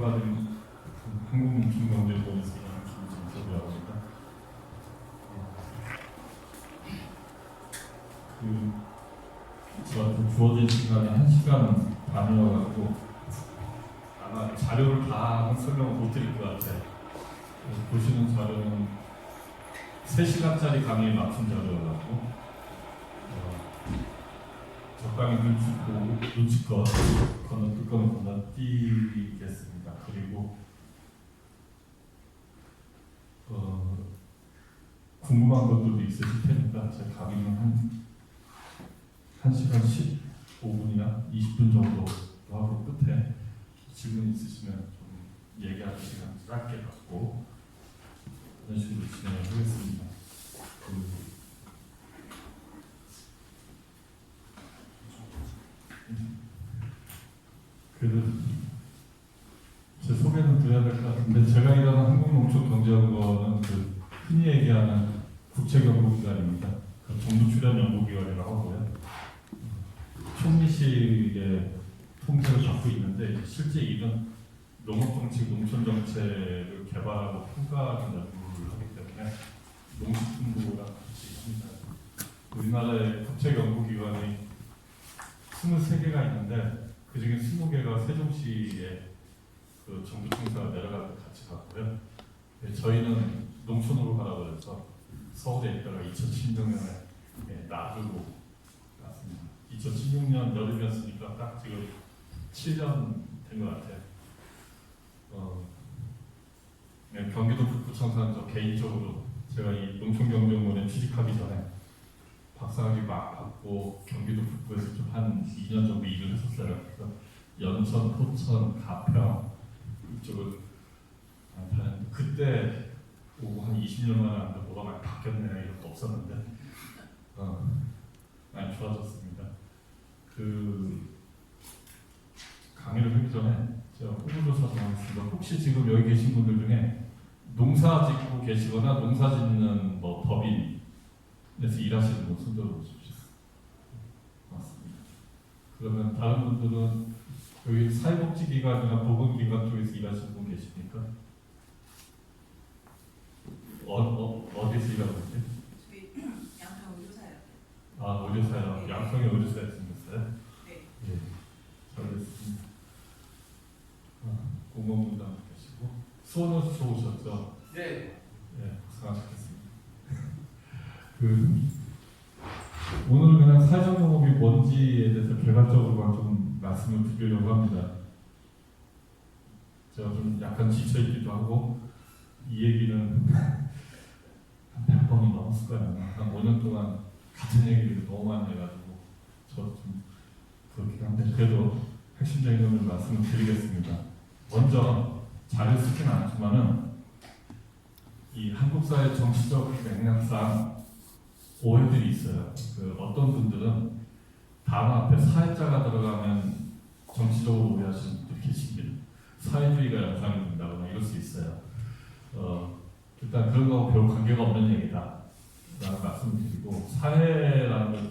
소개받은 한국농촌경제보험회사라는 김진석이라고 합니다. 저한테 주어진 시간이 1시간 반이어가지고 아마 자료를 다 설명을 못 드릴 것 같아요. 보시는 자료는 3시간짜리 강의에 맞춘 자료여가지고 적당히 눈치껏 건너뛸 거는 건너뛰겠습니다. 그리고 궁금한 것들도 있으실 테니까 제 강의는 1시간 15분이나 20분 정도 하고 끝에 질문 있으시면 좀 얘기할 시간 짧게 갖고 이런 식으로 진행을 하겠습니다. 제 소개는 드려야 될 것 같은데 제가 일하는 한국농촌경제연구원은 흔히 얘기하는 국책연구기관입니다. 정부 출연 연구기관이라고 하고요. 총리실의 통제를 받고 있는데 실제 일은 농업정책, 농촌정책을 개발하고 평가하는 연구를 하기 때문에 농식품부랑 같이 합니다. 우리나라의 국책연구기관이 23개가 있는데 그중에 20개가 세종시에 정부 청사가 내려갈 때 같이 갔고요. 저희는 농촌으로 가라고 해서 서울에 있다가 2016년에 놔두고 갔습니다. 2016년 여름이었으니까 딱 지금 7년 된 것 같아요. 경기도 북부청사는 저 개인적으로 제가 이 농촌경제연구원에 취직하기 전에 박사학위 막 받고 경기도 북부에서 좀 한 2년 정도 일을 했었어요. 그래서 연천, 포천, 가평 이쪽을 다녔는데 그때 오고 한 20년 만에 왔는데 뭐가 많이 바뀌었네 이런 거 없었는데 많이 좋아졌습니다. 강의를 하기 전에 제가 호구조사 좀 하겠습니다. 혹시 지금 여기 계신 분들 중에 농사 짓고 계시거나 농사 짓는 법인에서 일하시는 분 손 들어보십시오. 맞습니다. 그러면 다른 분들은 여기 사회복지기관이나 보건기관 쪽에서 일하시는 분 계십니까? 어디서 일하고 있지? 저희 양평 의료사요. 아, 의료사요. 네. 양평에 의료사에 생겼어요? 네. 예, 잘됐습니다. 공무원분도 계시고 수원에서 오셨죠? 네. 예, 고생하셨겠습니다. 오늘 그냥 사회적농업이 뭔지에 대해서 개괄적으로만 좀 말씀을 드리려고 합니다. 제가 좀 약간 지쳐있기도 하고 이 얘기는 한 100번이 넘었을 거예요. 한 5년 동안 같은 얘기를 너무 많이 해가지고 저도 좀 그렇긴 한데 그래도 핵심적인 것을 말씀을 드리겠습니다. 먼저 자료 쓰진 않지만은 이 한국 사회 정치적 맥락상 오해들이 있어요. 어떤 분들은 단어 앞에 사회자가 들어가면 정치적으로 오해하시는 분들이 계십니다. 사회주의가 연상이 된다거나 이럴 수 있어요. 일단 그런 거하고 별 관계가 없는 얘기다 라는 말씀을 드리고 사회라는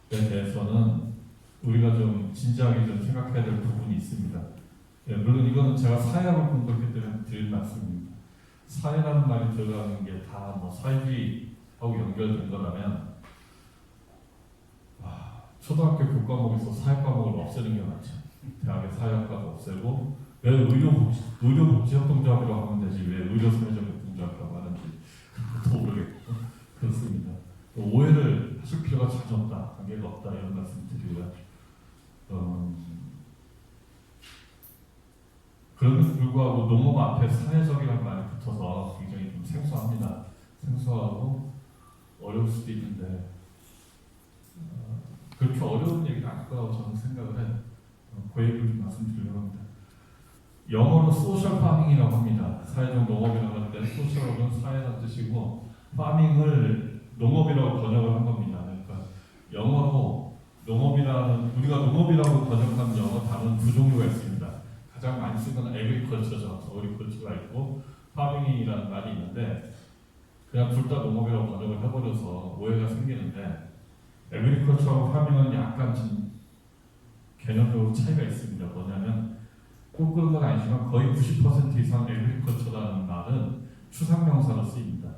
것에 대해서는 우리가 좀 진지하게 좀 생각해야 될 부분이 있습니다. 물론 이거는 제가 사회학을 공부했기 때문에 드릴 말씀입니다. 사회라는 말이 들어가는 게 다 뭐 사회주의하고 연결된 거라면 초등학교 교과목에서 사회 과목을 없애는 게 맞죠. 대학의 사회학과도 없애고 왜 의료복지협동조합이라고 하면 되지 왜 의료사회적협동조합이라고 하는지 그것도 모르겠고 그렇습니다. 오해를 하실 필요가 전혀 없다. 관계가 없다 이런 말씀 드리고요. 그럼에도 불구하고 농업 앞에 사회적이라는 말이 붙어서 굉장히 좀 생소합니다. 생소하고 어려울 수도 있는데 그렇게 어려운 얘기가 아닐 거라고 저는 생각을 해요. 그 얘기를 좀 말씀드리려고 합니다. 영어로 소셜 파밍이라고 합니다. 사회적 농업이라고 할 때 소셜은 사회라는 뜻이고 파밍을 농업이라고 번역을 한 겁니다. 그러니까 영어로 농업이라는 우리가 농업이라고 번역하는 영어 단어는 두 종류가 있습니다. 가장 많이 쓰는 건 agriculture죠. agriculture가 있고 파밍이라는 말이 있는데 그냥 둘 다 농업이라고 번역을 해버려서 오해가 생기는데 agriculture하고 파밍은 약간 좀 개념적으로 차이가 있습니다. 뭐냐면 꼭 그런 건 아니지만 거의 90% 이상 에그리컬처라는 말은 추상명사로 쓰입니다.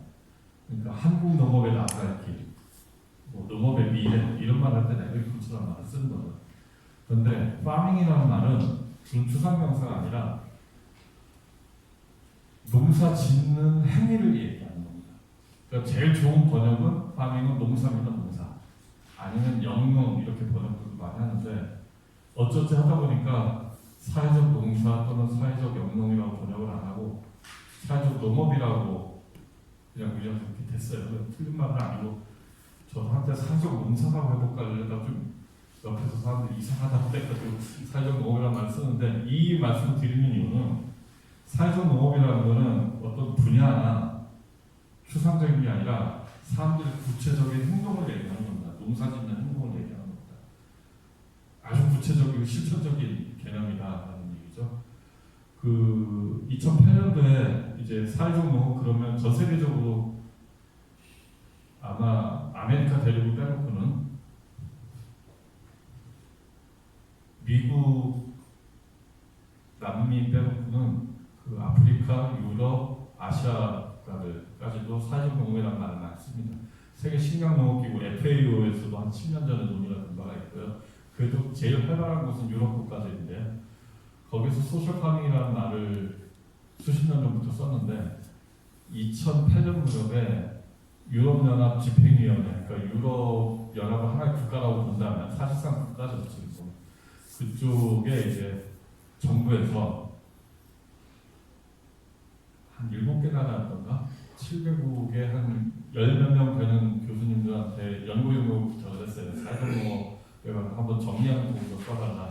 그러니까 한국 농업의 나아갈 길, 뭐 농업의 미래 이런 말 할 때는 에그리컬처라는 말을 쓰는 거죠. 그런데 파밍이라는 말은 그런 추상명사가 아니라 농사 짓는 행위를 얘기하는 겁니다. 그러니까 제일 좋은 번역은 파밍은 농사입니다, 농사. 아니면 영농 이렇게 번역도 많이 하는데 어쩌지 하다 보니까 사회적 농사 또는 사회적 영농이라고 번역을 안 하고 사회적 농업이라고 그냥 이렇게 됐어요. 틀린 말은 아니고 저도 한때 사회적 농사라고 해볼까 하려다가 좀 옆에서 사람들이 이상하다고 해가지고 사회적 농업이라는 말을 쓰는데 이 말씀을 드리는 이유는 사회적 농업이라는 거는 어떤 분야나 추상적인 게 아니라 사람들의 구체적인 행동을 얘기하는 겁니다. 농사 짓는 행동을 얘기하는 겁니다. 아주 구체적이고 실천적인 개념이다라는 얘기죠. 그 2008년도에 이제 사회적 농업 그러면 전 세계적으로 아마 아메리카 대륙을 빼놓고는 미국, 남미 빼놓고는 그 아프리카, 유럽, 아시아까지도 사회적 농업이라는 말을 많이 씁니다. 세계 식량농업기구 FAO에서도 한 10년 전에 논의가 된 바가 있고요. 그래도 제일 활발한 곳은 유럽 국가들인데 거기서 소셜 파밍이라는 말을 수십 년 전부터 썼는데 2008년 무렵에 유럽연합 집행위원회, 그러니까 유럽 연합을 하나의 국가라고 본다면 사실상 국가죠 지금. 그쪽에 이제 정부에서 한 7개 나라였던가 7개국의 한 10몇 명 되는 교수님들한테 연구용을 부탁을 했어요. 사회적농업을 한번 정리하는 공부를 써달라.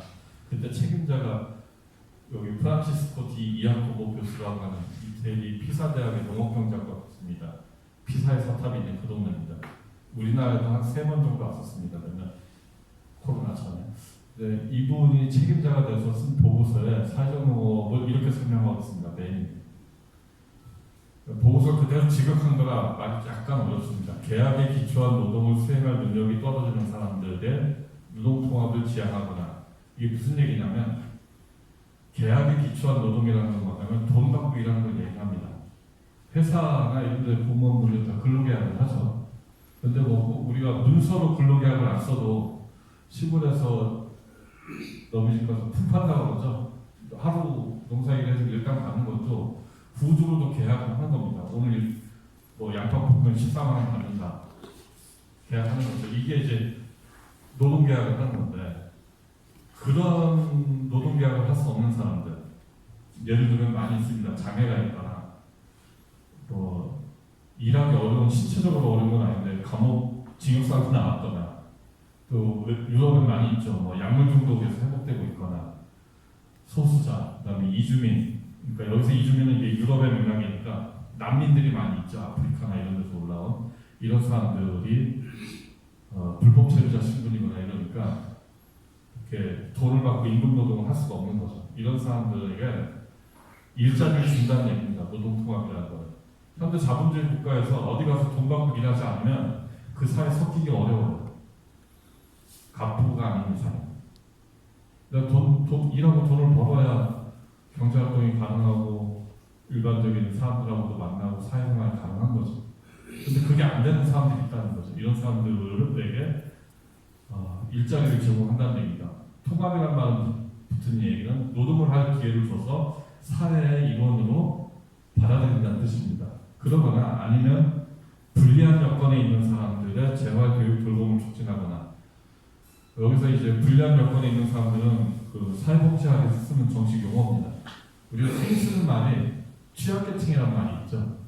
그때 책임자가 여기 프란치스코 디 이아코보 교수라고 하는 이태리 피사 대학의 농업경제학과 교수입니다. 피사의 사탑이 있는 그 동네입니다. 우리나라에도 한 3번 정도 왔었습니다. 그러면 코로나 전에. 네, 이분이 책임자가 돼서 쓴 보고서에 사회적 농업을 이렇게 설명하고 있습니다. 메인. 보고서 그대로 지극한 거라 말이 약간 어렵습니다. 계약에 기초한 노동을 수행할 능력이 떨어지는 사람들의 노동통합을 지향하거나 이게 무슨 얘기냐면 계약에 기초한 노동이라는 건 뭐냐면 돈 받고 일하는 걸 얘기합니다. 회사나 이런 데 공무원들은 다 근로계약을 하죠. 근데 뭐 우리가 문서로 근로계약을 안 써도 시골에서 너무 집 가서 품 판다고 그러죠. 하루 농사일해서 일당 받는 것도 구두로도 계약을 하는 겁니다. 오늘 뭐 양파 볶으면 14만 원 받는다. 계약하는 거죠. 이게 이제 노동계약을 하는 건데 그런 노동계약을 할 수 없는 사람들 예를 들면 많이 있습니다. 장애가 있거나 뭐 일하기 어려운 신체적으로 어려운 건 아닌데 감옥 징역사고 나왔거나 또 유럽은 많이 있죠. 뭐 약물 중독에서 회복되고 있거나 소수자, 그다음에 이주민. 그러니까 여기서 이주민은 이게 유럽의 맥락이니까 난민들이 많이 있죠. 아프리카나 이런 데서 올라온 이런 사람들이 불법 체류자 신분이거나 이러니까 이렇게 돈을 받고 임금 노동을 할 수가 없는 거죠. 이런 사람들에게 일자리를 준다는 얘기입니다. 노동통합이라는 거는. 현대 자본주의 국가에서 어디 가서 돈 받고 일하지 않으면 그 사회에 섞이기 어려워요. 갑부가 아닌 이상. 내가 일하고 돈을 벌어야 경제활동이 가능하고 일반적인 사람들하고도 만나고 사회생활이 가능한 거죠. 근데 그게 안 되는 사람들이 있다는 거죠. 이런 사람들에게 일자리를 제공한다는 얘기다. 통합이란 말은 붙은 얘기는 노동을 할 기회를 줘서 사회의 일원으로 받아들인다는 뜻입니다. 그러거나 아니면 불리한 여건에 있는 사람들의 재활교육 돌봄을 촉진하거나 여기서 이제 불리한 여건에 있는 사람들은 그 사회복지학에서 쓰는 정식 용어입니다. 우리가 흔히 쓰는 말이 취약계층이라는 말이 있죠.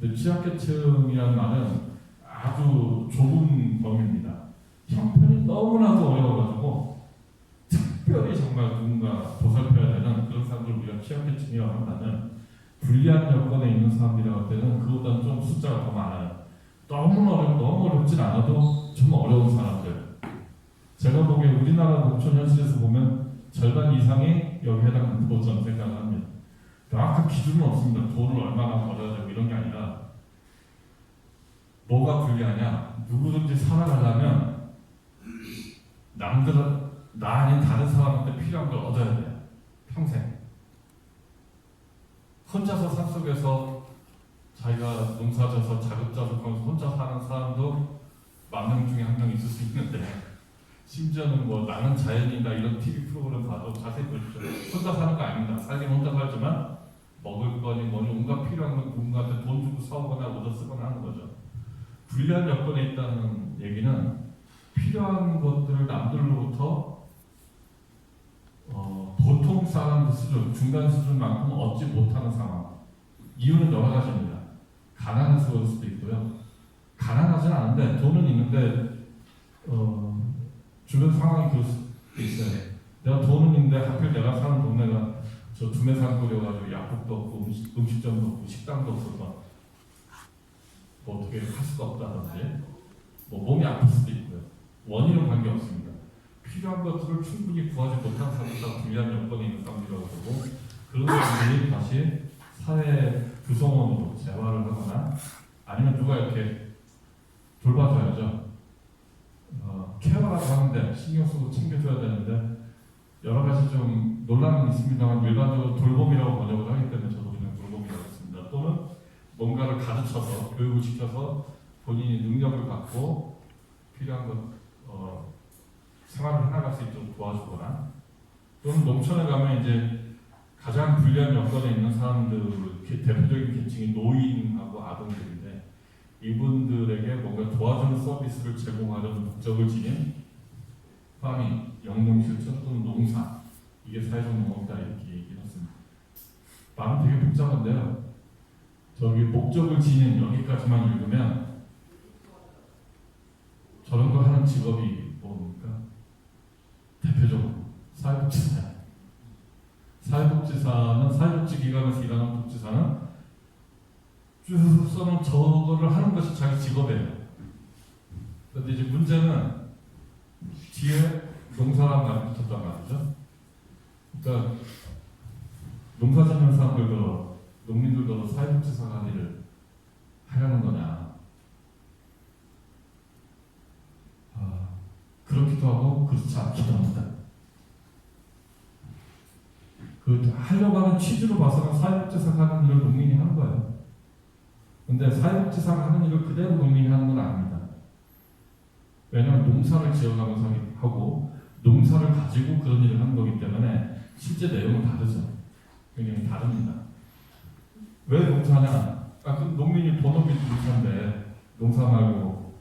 근데 취약계층이라는 말은 아주 좁은 범위입니다. 형편이 너무나도 어려워가지고 특별히 정말 누군가 보살펴야 되는 그런 사람들 우리가 취약계층이라고 한다면 불리한 여건에 있는 사람들이라고 할 때는 그보다는 좀 숫자가 더 많아요. 너무 어렵진 않아도 좀 어려운 사람들. 제가 보기에 우리나라 농촌 현실에서 보면 절반 이상이 여기 해당한다고 저는 생각을 합니다. 명확한 기준은 없습니다. 돈을 얼마나 벌어야 되고 이런 게 아니라 뭐가 불리하냐? 누구든지 살아가려면 나 아닌 다른 사람한테 필요한 걸 얻어야 돼요. 평생. 혼자서 산속에서 자기가 농사져서 자급자족하면서 혼자 사는 사람도 10,000명 중에 1명 있을 수 있는데, 심지어는 뭐 나는 자연이다 이런 TV 프로그램 봐도 자세히 보십시오. 혼자 사는 거 아닙니다. 살긴 혼자 살지만 먹을 거니 뭐니 온갖 필요한 건 누군가한테 돈 주고 사오거나 얻어 쓰거나 하는 거죠. 불리한 여건에 있다는 얘기는 필요한 것들을 남들로부터 보통 사람들 수준, 중간 수준만큼 얻지 못하는 상황. 이유는 여러 가지입니다. 가난해서 올 수도 있고요. 가난하진 않은데 돈은 있는데 주변 상황이 그럴 수도 있어요. 내가 돈은 있는데 하필 내가 사는 동네가 저 두메산 끓여가지고 약국도 없고 음식점도 없고 식당도 없어서 뭐 어떻게 할 수가 없다든지 뭐 몸이 아플 수도 있고요. 원인은 관계없습니다. 필요한 것들을 충분히 구하지 못한 사람보다 불리한 여건이 있는 사람이라고 보고, 그런 사람들이 다시 사회 구성원으로 재활을 하거나 아니면 누가 이렇게 돌봐줘야죠. 케어라고 하는데 신경 쓰고 챙겨줘야 되는데 여러 가지 좀 논란은 있습니다만 일반적으로 돌봄이라고 번역을 하기 때문에 저도 그냥 돌봄이라고 했습니다. 또는 뭔가를 가르쳐서 교육을 시켜서 본인이 능력을 갖고 필요한 것 생활을 해나갈 수 있도록 도와주거나, 또는 농촌에 가면 이제 가장 불리한 여건에 있는 사람들, 대표적인 계층이 노인하고 아동들인데, 이분들에게 뭔가 도와주는 서비스를 제공하려는 목적을 지닌 파밍, 영농실천 또는 농사, 이게 사회적 농업이다 이렇게 얘기를 했습니다. 말은 되게 복잡한데요. 저기 목적을 지닌 여기까지만 읽으면 저런 거 하는 직업이 뭡니까? 대표적으로 사회복지사예요. 사회복지사는 사회복지기관에서 일하는 복지사는 쭉 써놓은 저거를 하는 것이 자기 직업이에요. 그런데 이제 문제는 뒤에 농사랑 말이 붙었단 말이죠. 그러니까 농사 짓는 사람들도 농민들도 사회복지사가 일을 하려는 거냐. 그렇기도 하고 그렇지 않기도 합니다. 그 하려고 하는 취지로 봐서는 사회복지사가 하는 일을 농민이 하는 거예요. 근데 사회복지사가 하는 일을 그대로 농민이 하는 건 아닙니다. 왜냐하면 농사를 지어가면서 하고 농사를 가지고 그런 일을 하는 거기 때문에 실제 내용은 다르죠. 굉장히 다릅니다. 왜 농사냐? 그 농민이 본업이 농사인데 농사 말고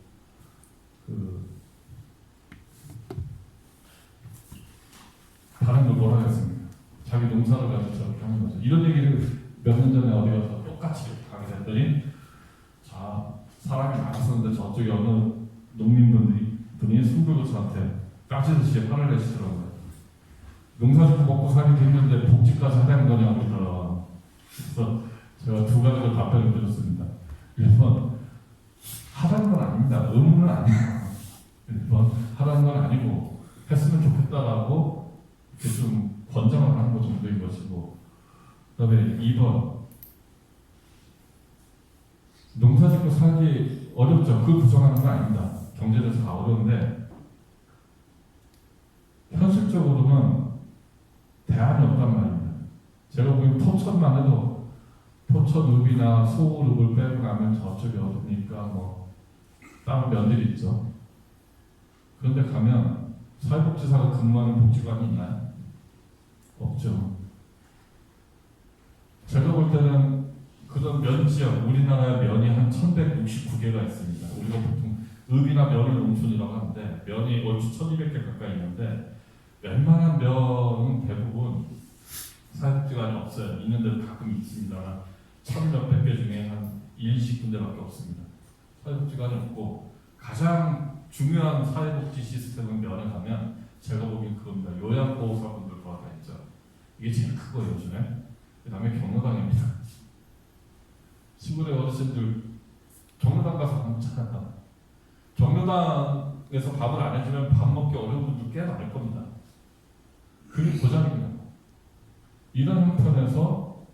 다른 걸 뭘 하겠습니까? 자기 농사를 가지고 저렇게 하는 거죠. 이런 얘기를 몇 년 전에 어디 가서 똑같이 하게 됐더니, 자, 사람이 많았었는데 저쪽에 어느 농민분이 숨불고 저한테 까지듯이 화를 내시더라고요. 농사 짓고 먹고 살기 힘든데 복지까지 하라는 거냐고 그러더라고요. 그래서 제가 두 가지로 답변을 드렸습니다. 1번, 하라는 건 아닙니다. 의무는 아니에요. 1번, 하라는 건 아니고 했으면 좋겠다라고 이렇게 좀 권장을 하는 것 정도인 것이고, 그 다음에 2번, 농사 짓고 살기 어렵죠. 그걸 부정하는 건 아닙니다. 경제에서 다 어려운데 현실적으로는 대안이 없단 말입니다. 제가 보기엔 포천만 해도 포천읍이나 서울읍을 빼고 가면 저쪽이 어디니까 뭐 다른 면들이 있죠. 그런데 가면 사회복지사가 근무하는 복지관이 있나요? 없죠. 제가 볼 때는 그런 면 지역, 우리나라에 면이 한 1169개가 있습니다. 우리가 보통 읍이나 면을 농촌이라고 하는데 면이 얼추 1200개 가까이 있는데 웬만한 면은 대부분 사회복지관이 없어요. 있는 데도 가끔 있습니다만 1000몇백 개 중에 한 20군데밖에 없습니다. 사회복지관이 없고 가장 중요한 사회복지 시스템은 면에 가면 제가 보기엔 그겁니다. 요양보호사분들 돌아다니죠. 이게 제일 크고요 요즘에. 그 다음에 경로당입니다. 시골의 어르신들 경로당 가서 밥 먹잖아요. 경로당에서 밥을 안 해주면 밥 먹기 어려운 분들 꽤 많을 겁니다. 그게 고장입니다. 이런 형편에서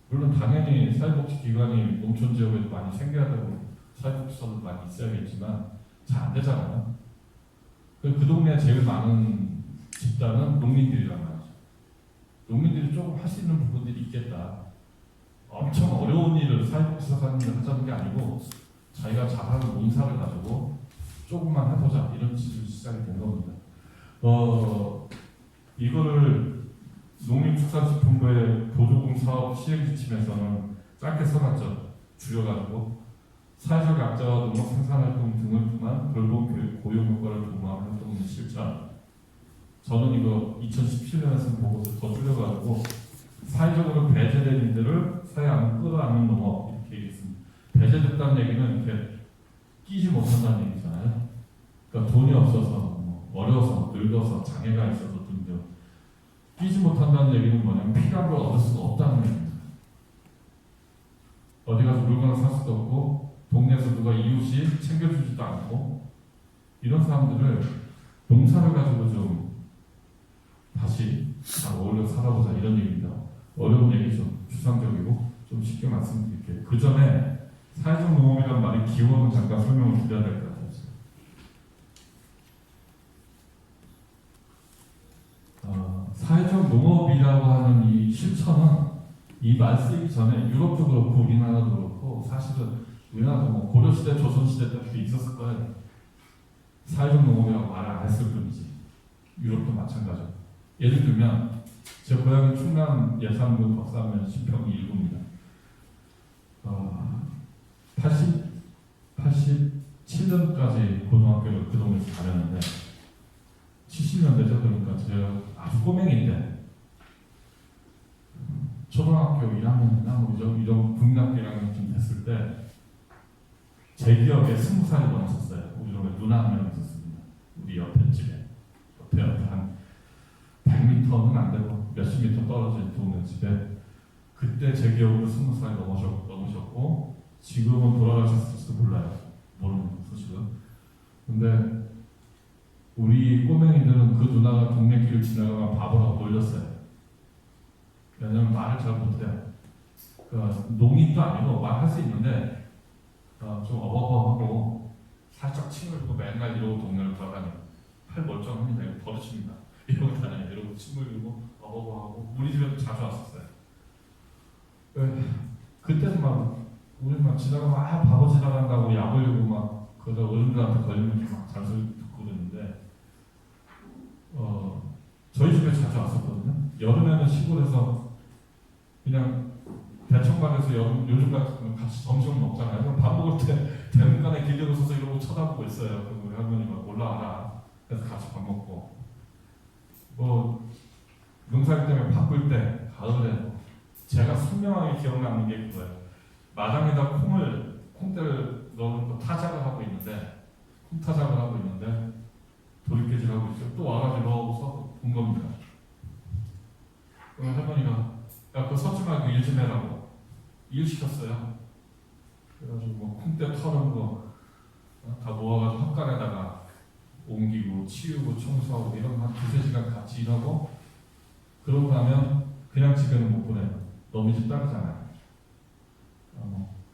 물론 당연히 사회복지기관이 농촌 지역에 많이 생겨야 되고 사회복지사도 많이 있어야겠지만 잘 안 되잖아요. 그 동네에 제일 많은 집단은 농민들이란 말이죠. 농민들이 조금 할 수 있는 부분들이 있겠다. 엄청 어려운 일을 사회복지사는 하자는 게 아니고 자기가 잘하는 농사를 가지고 조금만 해보자 이런 식으로 시작이 된 겁니다. 이거를 농림축산식품부의 보조금 사업 시행 지침에서는 짧게 써놨죠. 줄여가지고 사회적 약자와 농업 생산활동 등을 통한 돌봄 교육 고용 효과를 도모하는 활동의 실천. 저는 이거 2017년에 쓴 보고서 더 줄여가지고 사회적으로 배제된 이들을 사회 안으로 끌어안는 농업 이렇게 얘기했습니다. 배제됐다는 얘기는 이렇게 끼지 못한다는 얘기잖아요. 그러니까 돈이 없어서 뭐 어려서 늙어서 장애가 있어서 등등 끼지 못한다는 얘기는 뭐냐면 필요한 걸 얻을 수가 없다는 얘기입니다. 어디 가서 물건을 살 수도 없고 동네에서 누가 이웃이 챙겨주지도 않고 이런 사람들을 농사를 가지고 좀 다시 잘 어울려 살아보자 이런 얘기입니다. 어려운 얘기죠. 추상적이고 좀 쉽게 말씀드릴게요. 그 전에 사회적 농업이라는 말의 기원을 잠깐 설명을 드려야 될 것 같아요. 사회적 농업이라고 하는 이 실천은 이 말 쓰기 전에 유럽도 그렇고 우리나라도 그렇고 사실은 우리나라도 뭐 고려시대, 조선시대 때도 있었을 거예요. 사회적 농업이라고 말을 안 했을 뿐이지. 유럽도 마찬가지고. 예를 들면 제 고향은 충남 예산군 덕산면 신평이 일구입니다. 87년까지 고등학교를 그 동네에서 다녔는데 70년대죠. 그러니까 제가 아주 꼬맹이인데 초등학교 1학년이나 뭐 이런 국민학교 1학년쯤 됐을 때 제 기억에 20살이 넘었었어요. 우리 동네 누나 한 명 있었습니다. 우리 옆에 집에 옆에 한 100m는 안 되고 몇십 미터 떨어진 동네 집에 그때 제 기억으로 20살이 넘으셨고 지금은 돌아가셨을지도 몰라요. 모르는 소식은. 근데 우리 꼬맹이들은 그 누나가 동네 길을 지나가면 바보라고 놀렸어요. 왜냐면 말을 잘 못해요. 그러니까 농인도 아니고 말할 수 있는데 좀 어버버하고 살짝 침을 흘리고 맨날 이러고 동네를 돌아다녀요. 팔 멀쩡합니다. 이거 버릇입니다. 이러고 다녀요. 이러고 침을 흘리고 어버버하고 우리 집에도 자주 왔었어요. 그때는 막 우리 막 지나가면 바보 지나간다고 약 올리고 막 그러다 어른들한테 걸리면 막 잔소리 듣고 그랬는데 저희 집에 자주 왔었거든요. 여름에는 시골에서 그냥 대청관에서 요즘 같은 같이 점심을 먹잖아요. 그럼 밥 먹을 때 대문간에 기대고 서서 이러고 쳐다보고 있어요. 그럼 우리 할머니가 올라와라. 그래서 같이 밥 먹고 뭐 농사일 때문에 바쁠 때 가을에 제가 선명하게 기억나는 게 그거예요. 마당에다 콩대를 넣어놓고 타작을 하고 있는데 콩타작을 하고 있는데 도리깨질 하고 있어요. 또 와가지고 넣어서 본 겁니다. 할머니가 야 그거 섞지 말고 일 좀 해라고 일 시켰어요. 그래가지고 뭐 콩대 털은 거 다 모아가지고 헛간에다가 옮기고 치우고 청소하고 이런 한 2-3시간 같이 일하고 그러고 나면 그냥 집에는 못 보내요. 너무 집 따르잖아요.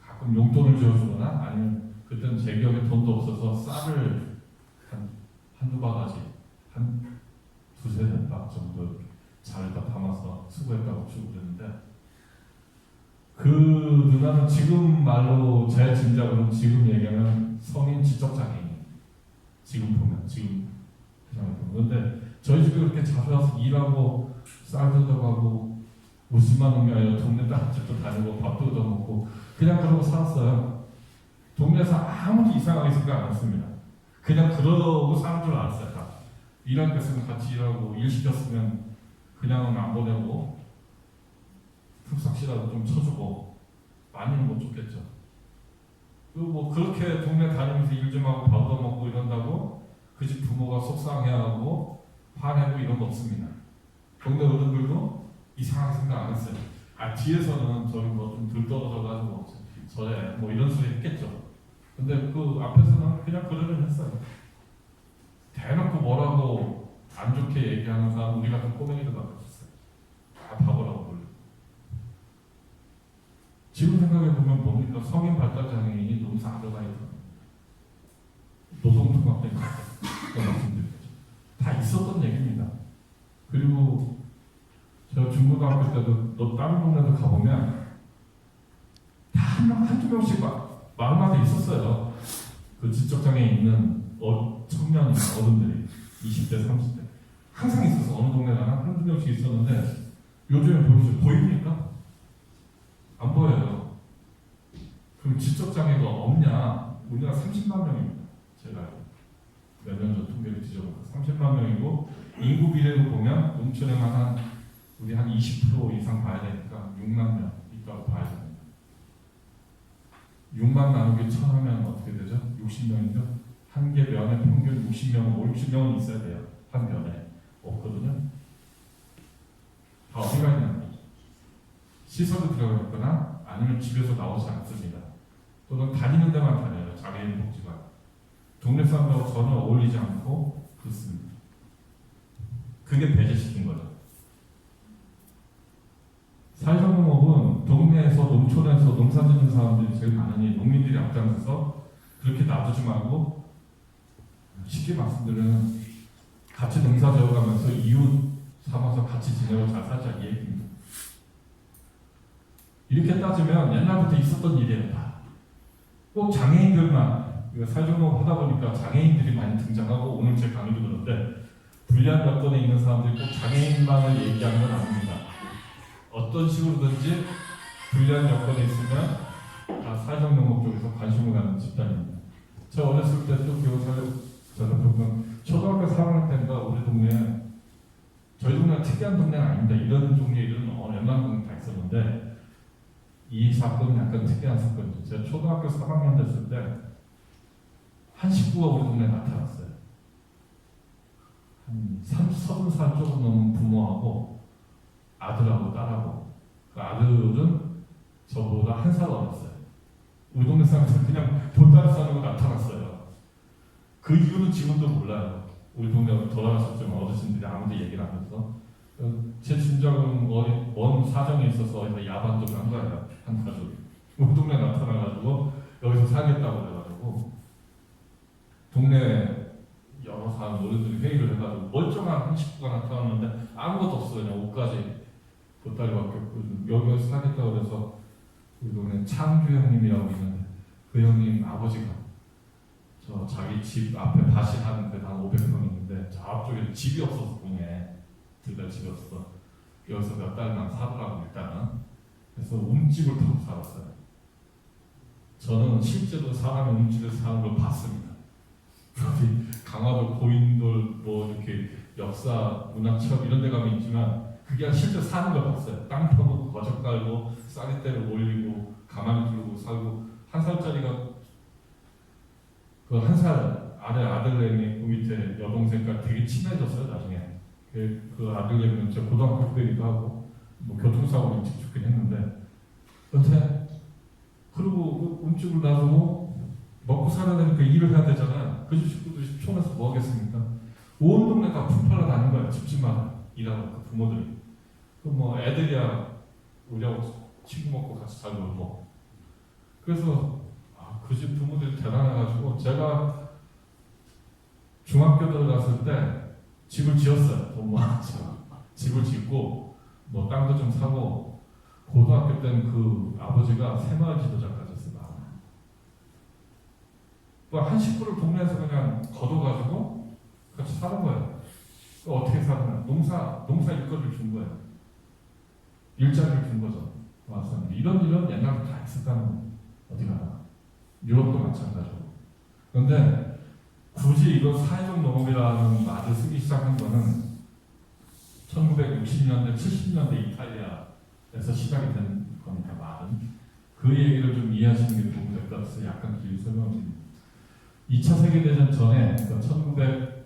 가끔 용돈을 지어주거나 아니면 그때는 제 기억에 돈도 없어서 쌀을 한두 바가지 한 2-3박 정도 잘다 담아서 수고했다고 주고 그랬는데 그 누나는 지금 말로 제 짐작으로는 지금 얘기하면 성인 지적장애인 지금 보면 지금 그런데 저희 집에 그렇게 자주 와서 일하고 쌀 뜯어가고 옷만 놓은 게 아니라 동네 딸집도 다니고 밥도 얻어먹고 그냥 그러고 살았어요. 동네에서 아무도 이상하게 생각 안 했습니다. 그냥 그러고 사는 줄 알았어요. 다. 일하는 데서는 같이 일하고 일 시켰으면 그냥은 안 보내고 푹삭시라도 좀 쳐주고 많이는 못 줬겠죠. 그리고 뭐 그렇게 동네 다니면서 일 좀 하고 밥 얻어먹고 이런다고 그 집 부모가 속상해하고 화내고 이런 거 없습니다. 동네 어른들도 이상하게 생각 안 했어요. 뒤에서는 저희 뭐 좀 들떨어져가지고 저래 뭐 이런 소리 했겠죠. 근데 그 앞에서는 그냥 그러려니 했어요. 대놓고 뭐라고 안 좋게 얘기하는 사람 우리 같은 꼬맹이들밖에 없었어요. 다 바보라고 불러. 지금 생각해보면 뭡니까? 성인 발달 장애인이 농사 아르바이트 노동통합된 거 말씀드렸죠. 다 있었던 얘기입니다. 그리고 제가 중고등학교 때도 너 다른 동네도 가보면 한두 명씩 마을마다 있었어요. 그 지적장애 있는 청년이나 어른들이 20대, 30대 항상 있어서 어느 동네 가나 한두 명씩 있었는데 요즘에 보입니까? 안 보여요. 그럼 지적장애가 없냐? 우리가 30만 명입니다. 제가 몇 년 전 통계를 뒤져보니까 30만 명이고 인구 비례로 보면 농촌에만 우리 한 20% 이상 봐야 되니까 6만 명 있다고 봐야 됩니다. 6만 나누기 1000 하면 어떻게 되죠? 60명이죠? 한 개 면에 평균 60명, 5, 60명은 있어야 돼요. 한 면에. 없거든요. 다 어디 가 있냐고. 시설에 들어가 있거나 아니면 집에서 나오지 않습니다. 또는 다니는 데만 다녀요. 장애인 복지관. 동네 사람들하고 전혀 어울리지 않고 그렇습니다. 그게 배제시킨 거죠. 사회적 농업은 동네에서 농촌에서 농사 짓는 사람들이 제일 많으니 농민들이 앞장서서 그렇게 놔두지 말고 쉽게 말씀드리면 같이 농사 지어가면서 이웃 삼아서 같이 지내고 잘 살자 이 얘기입니다. 이렇게 따지면 옛날부터 있었던 일이에요. 다. 꼭 장애인들만 사회적 농업 하다 보니까 장애인들이 많이 등장하고 오늘 제 강의도 그런데 불리한 여건에 있는 사람들이 꼭 장애인만을 얘기하는 건 아닙니다. 어떤 식으로든지 불리한 여건에 있으면 다 사회적 농업 쪽에서 관심을 갖는 집단입니다. 제가 어렸을 때도 저는 보면 초등학교 4학년 때인가 우리 동네에 저희 동네가 특이한 동네는 아닙니다. 이런 종류의 일은 웬만한 동네 다 있었는데 이 사건은 약간 특이한 사건이죠. 제가 초등학교 3학년 됐을 때 한 식구가 우리 동네에 나타났어요. 한 30살 조금 넘은 부모하고 아들하고 딸하고 그 아들은 저보다 한 살 어렸어요. 우리 동네 사람들 그냥 보따리 싸는 거 나타났어요. 그 이유는 지금도 몰라요. 우리 동네가 돌아가셨지만 어르신들이 아무도 얘기를 안 해서 제 짐작은 원 사정이 있어서 어디서 야반도를 한 거예요. 한 가족이 우리 동네 나타나가지고 여기서 살겠다고 그래가지고 동네 여러 사람 어른들이 회의를 해가지고 멀쩡한 한 식구가 나타났는데 아무것도 없어요. 그냥 옷까지 보따리밖에 없고 여기서 살겠다고 그래서 우리 동네 창규 형님이라고 있는데 그 형님 아버지가 저 자기 집 앞에 밭이 한 500평 있는데 저 앞쪽에 집이 없어서 동네 둘 다 집이 없어 여기서 몇 달만 살으라고 일단은 그래서 움집을 타고 살았어요. 저는 실제로 사람이 움집에서 사는 걸 봤습니다. 어디 강화도 고인돌 뭐 이렇게 역사 문화 체험 이런 데 가면 있지만 그게 실제 사는 걸 봤어요. 땅 파고 거적 깔고 쌀이대를 올리고 가만히 두고 살고 한 살짜리가 그 한 살 아래 아들내미 그 밑에 여동생까지 되게 친해졌어요. 나중에 그 아들내미는 제 고등학교 후배기도 하고 뭐 교통사고로 일찍 죽긴 했는데 근데 그리고 그 움집을 놔두고 먹고 살아야 되니까 일을 해야 되잖아요. 그 식구들이 촌에서 뭐 하겠습니까? 온 동네 다 풀팔아 다닌 거예요. 집집마다 일하는 그 부모들이. 그 뭐 애들이야 우리하고 친구 먹고 같이 잘 놀고. 그래서 그 집 부모들이 대단해가지고 제가 중학교 들어갔을 때 집을 지었어요. 돈 모아서 집을 짓고 뭐 땅도 좀 사고 고등학교 때는 그 아버지가 새마을 지도자까지 했어요. 한 식구를 동네에서 그냥 걷어가지고 같이 사는 거예요. 어떻게 사느냐? 농사 일거리를 준 거예요. 일자리를 준 거죠. 맞습니다. 이런 옛날부터 다 있었다는 거예요. 어디 가나. 유럽도 마찬가지고. 그런데 굳이 이거 사회적 농업이라는 말을 쓰기 시작한 거는 1960년대, 70년대 이탈리아에서 시작이 된 겁니다. 말은. 그 얘기를 좀 이해하시는 게 도움이 될 것 같아서 약간 길게 설명드립니다. 2차 세계대전 전에 1930년대,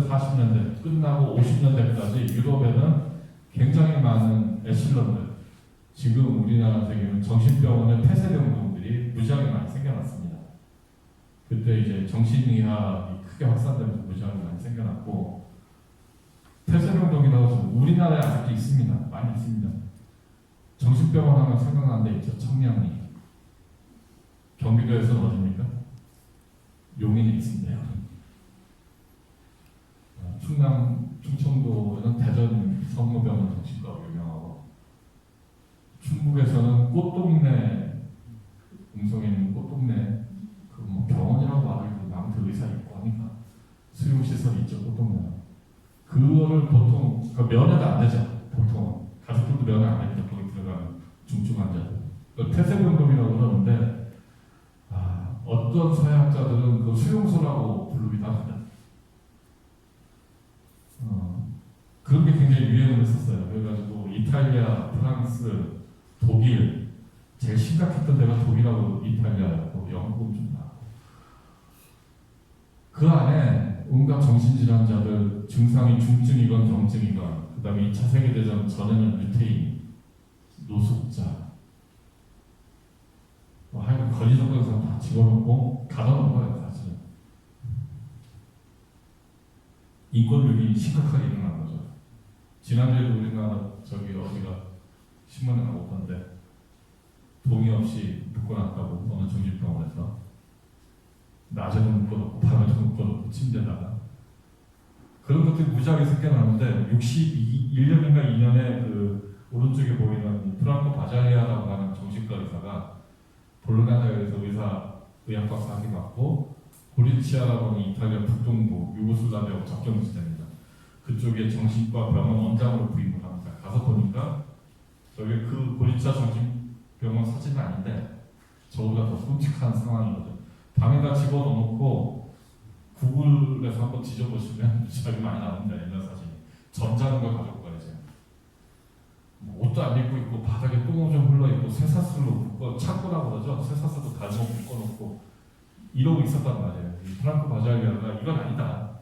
40년대 끝나고 50년대까지 유럽에는 굉장히 많은 애슐런들, 지금 우리나라 세계는 정신병원의 폐쇄병동들이 무지하게 많이 생겨났습니다. 그때 이제 정신의학이 크게 확산되면서 무지하게 많이 생겨났고 폐쇄병동이라고 우리나라에 아직도 있습니다. 많이 있습니다. 정신병원 하면 생각나는 데 있죠. 청량리. 경기도에서는 어디입니까? 용인에 있습니다. 충청도에는 대전 성모병원 정신과가 유명하고 충북에서는 꽃동네 음성에 있는 꽃동네 그뭐 병원이라고 말하기도 아무튼 의사 있고 하니까 수용시설이 있죠. 꽃동네는 그거를 보통 면회가 안 되죠. 보통 가족들도 면회 안 됩니다. 거기 들어가는 중증 환자들 폐쇄공동이라고 그러는데 어떤 서양학자들은 그 수용소라고 부르기도 합니다. 그런 게 굉장히 유행을 했었어요. 그래가지고 이탈리아, 프랑스, 독일 제일 심각했던 데가 독일하고 이탈리아였고 영국은 좀 나고 그 안에 온갖 정신질환자들 증상이 중증이건 경증이건 그 다음에 2차 세계대전 전에는 유태인, 노숙자 하여간 거리적에서 다 집어넣고 가둬놓은 거예요. 사실은 인권유린이 심각하게 일어난 거죠. 지난주에도 우리가 어디가 신문에 나오던데 동의 없이 묶어놨다고 어느 정신병원에서 낮에도 묶어놓고 밤에도 묶어놓고 침대다가 그런 것들이 무지하게 생겨나는데 61년인가 2년에 그 오른쪽에 보이는 프랑코 바자리아라고 하는 정신과 의사가 볼로냐에서 의학박사 학위 받고 고리치아라고 하는 이탈리아 북동부 유고슬라비아 접경지대입니다. 그쪽에 정신과 병원 원장으로 부임을 합니다. 가서 보니까 저게 그 고리치아 정신병원 사진은 아닌데 저보다 더 끔찍한 상황이거든요. 방에다 집어넣고 구글에서 한번 뒤져보시면 저기 많이 나옵니다. 옛날 사진이. 점잖은 걸 가지고 가야지. 옷도 안 입고 있고 바닥에 똥 좀 흘러있고 쇠사슬로 묶어 차고라고 그러죠. 쇠사슬도 달고 묶어놓고 이러고 있었단 말이에요. 이 프랑코 바자리아가 이건 아니다.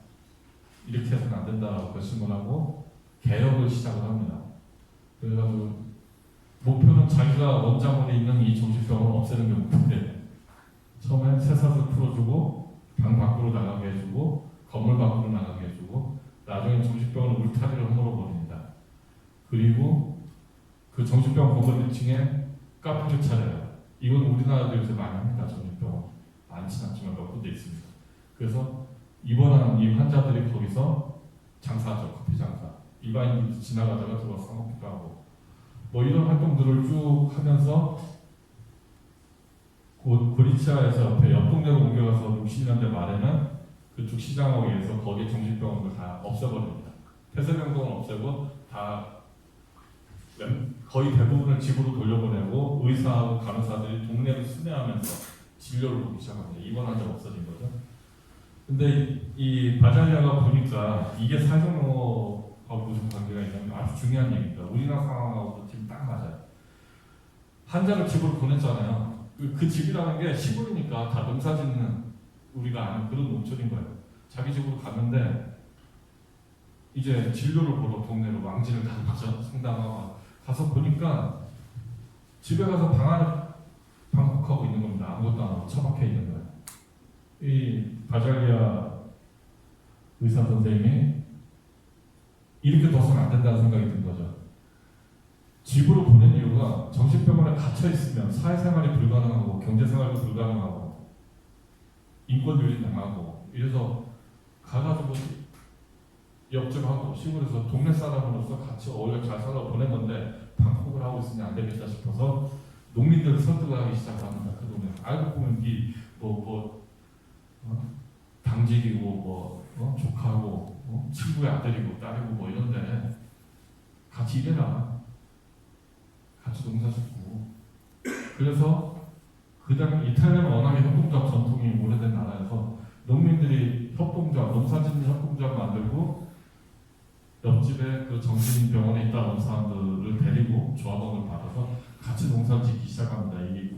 이렇게 해서는 안 된다라고 결심을 하고 개혁을 시작을 합니다. 그래가지고 목표는 자기가 원장으로 있는 이 정신병원을 없애는 게 목표인데 처음엔 쇠사슬 풀어주고 방 밖으로 나가게 해주고 건물 밖으로 나가게 해주고 나중에 정신병원을 울타리를 허물어버립니다. 그리고 그 정신병원 건물 1층에 카페를 차려요. 이건 우리나라도 요새 많이 합니다. 정신병원 많지는 않지만 몇 군데 있습니다. 그래서 입원한 이 환자들이 거기서 장사하죠. 커피 장사. 일반인들이 지나가다가 들어와서 사먹기도 하고 뭐 이런 활동들을 쭉 하면서 고리치아에서 옆 동네로 옮겨가서 60년대 말에는 그쪽 시장에 의해서 거기에 정신병원을 다 없애버립니다. 폐쇄병동을 없애고 다 거의 대부분을 집으로 돌려보내고 의사하고 간호사들이 동네를 순회하면서 진료를 보기 시작합니다. 입원 환자가 없어진 거죠. 근데 이 바자리아가 보니까 이게 사회적용어하고 무슨 관계가 있냐면 아주 중요한 얘기입니다. 우리나라 상황하고도 지금 딱 맞아요. 환자를 집으로 보냈잖아요. 그 집이라는 게 시골이니까 다 농사 짓는 우리가 아는 그런 농촌인 거예요. 자기 집으로 갔는데 이제 진료를 보러 동네로 왕진을 가는 거죠. 상담하고 가서 보니까 집에 가서 방 안에 방콕하고 있는 겁니다. 아무것도 안 하고 처박혀 있는 거예요. 이 바자리아 의사 선생님이 이렇게 둬서는 안 된다는 생각이 든 거죠. 집으로 보낸 이유가 정신병원에 갇혀 있으면 사회생활이 불가능하고 경제생활도 불가능하고 인권유린 당하고 이래서 가가지고 역적하고 시골에서 동네 사람으로서 같이 어울려 잘 살아 보낸 건데 방콕을 하고 있으니 안 되겠다 싶어서 농민들을 설득을 하기 시작합니다. 그 동네 알고 보면 당직이고 조카고 친구의 아들이고 딸이고 뭐 이런데 같이 일해라. 같이 농사 짓고. 그래서 그 다음에 이탈리아는 워낙에 협동조합 전통이 오래된 나라여서 농민들이 협동조합, 농사 짓는 협동조합 만들고 옆집에 그 정신병원에 있다 온 사람들을 데리고 조합원을 받아서 같이 농사를 짓기 시작합니다. 이게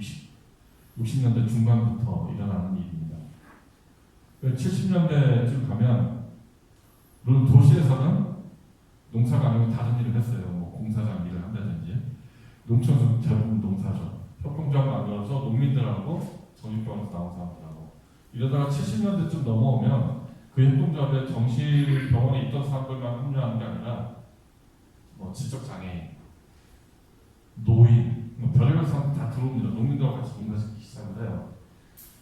60년대 중반부터 일어나는 일입니다. 70년대쯤 가면 물론 도시에서는 농사가 아니고 다른 일을 했어요. 뭐 공사장 일을 한다든지 농촌에서 대부분 농사죠. 협동조합 만들어서 농민들하고 정신병원에서 나온 사람들하고 이러다가 70년대쯤 넘어오면 그 협동조합에 정신병원에 있던 사람들만 합류하는 게 아니라 뭐 지적장애인, 노인, 별의별 사람 다 들어옵니다. 농민들하고 같이 농사짓기 시작을 해요.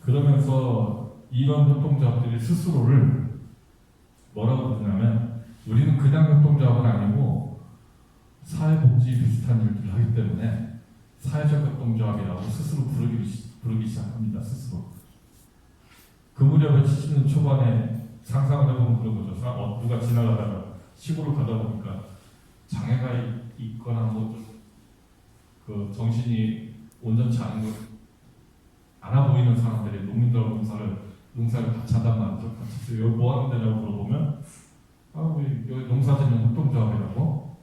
그러면서 이런 협동조합들이 스스로를 뭐라고 부르냐면 우리는 그냥 협동조합은 아니고 사회복지 비슷한 일들을 하기 때문에 사회적 협동조합이라고 스스로 부르기 부르기 시작합니다. 스스로. 그 무렵에 70년 초반에 상상을 해보면 그런 거죠. 누가 지나가다가 시골을 가다 보니까 장애가 있거나 그 정신이 온전치 않아 보이는 사람들이 농민들하고 농사를 같이 한단 말이죠. 같이 여기 뭐 하는 데냐고 물어보면 우리 여기 농사짓는 협동조합이라고.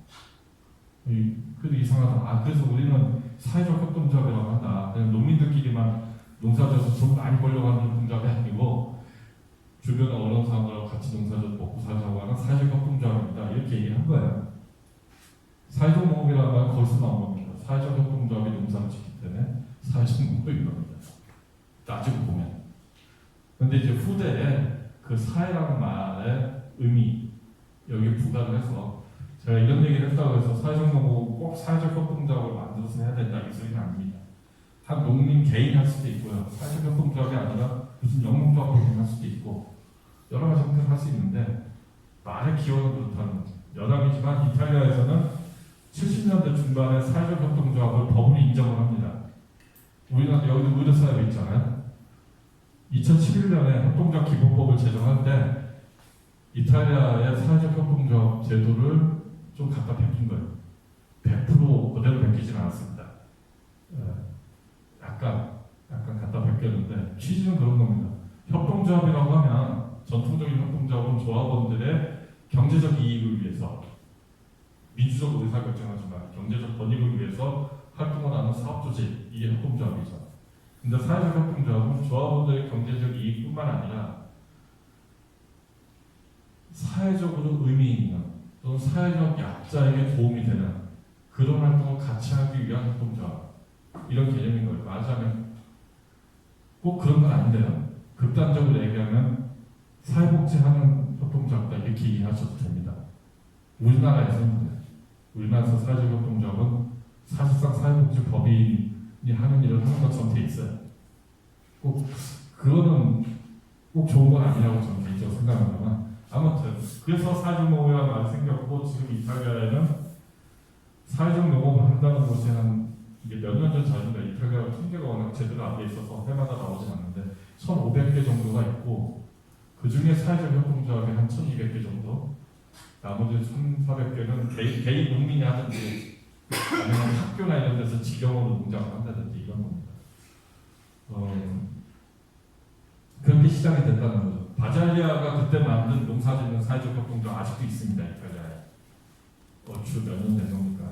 그래도 이상하다. 그래서 우리는 사회적 협동조합이라고 한다. 그냥 농민들끼리만 농사져서 돈 많이 벌려고 하는 협동조합이 아니고 주변에 어려운 사람들하고 같이 농사져서 먹고 살자고 하는 사회적 협동조합입니다. 이렇게 얘기를 한 거예요. 사회적 농업이라는 말 거기서 나온 겁니다. 사회적 협동조합이 농사를 짓기 때문에 사회적 농업인 겁니다. 따지고 보면. 근데 이제 후대에 그 사회라는 말의 의미 여기 부과를 해서 제가 이런 얘기를 했다고 해서 사회적 농업을 꼭 사회적 협동조합을 만들어서 해야 된다 이 소리는 아닙니다. 한 농민 개인 할 수도 있고요. 사회적 협동조합이 아니라 무슨 영농조합 할 수도 있고 여러 가지 형태를 할 수 있는데 말의 기원은 그렇다는 거죠. 여담이지만 이탈리아에서는 70년대 중반에 사회적 협동조합을 법으로 인정을 합니다. 우리나라 여기도 의료사회가 있잖아요. 2011년에 협동조합 기본법을 제정할 때 이탈리아의 사회적 협동조합 제도를 좀 갖다 베낀 거예요. 100% 그대로 베끼지는 않았습니다. 약간 갖다 베꼈는데 취지는 그런 겁니다. 협동조합이라고 하면 전통적인 협동조합은 조합원들의 경제적 이익을 위해서 민주적 의사결정하지만 경제적 권익을 위해서 활동을 하는 사업조직, 이게 협동조합이죠. 근데 사회적 협동조합은 조합원들의 경제적 이익뿐만 아니라 사회적으로 의미 있는 또는 사회적 약자에게 도움이 되는 그런 활동을 같이 하기 위한 협동조합, 이런 개념인 거예요. 말하자면 꼭 그런 건 아닌데요. 극단적으로 얘기하면 사회복지하는 협동조합이다 이렇게 얘기하셔도 됩니다. 우리나라에서는 그래요. 우리나라에서 사회적 협동조합은 사실상 사회복지법인이 하는 일을 하는 것처럼 돼 있어요. 그거는 꼭 좋은 건 아니라고 저는 개인적으로 생각합니다만 아무튼 그래서 사회적 농업이라는 말이 생겼고 지금 이탈리아에는 사회적 농업을 한다는 것이 이게 몇 년 전 전인가 이탈리아 통계가 워낙 제대로 안 돼 있어서 해마다 나오진 않는데 1,500개 정도가 있고 그 중에 사회적 협동조합이 한 1,200개 정도, 나머지 1,400개는 개인 농민이 하든지 아니면 학교나 이런 데서 직영으로 농장을 한다든지 이런 겁니다. 그렇게 시작이 됐다는 거죠. 바잘리아가 그때 만든 농사짓는 사회적 협동조합 아직도 있습니다. 이탈리아에. 주 몇 년 된 겁니까?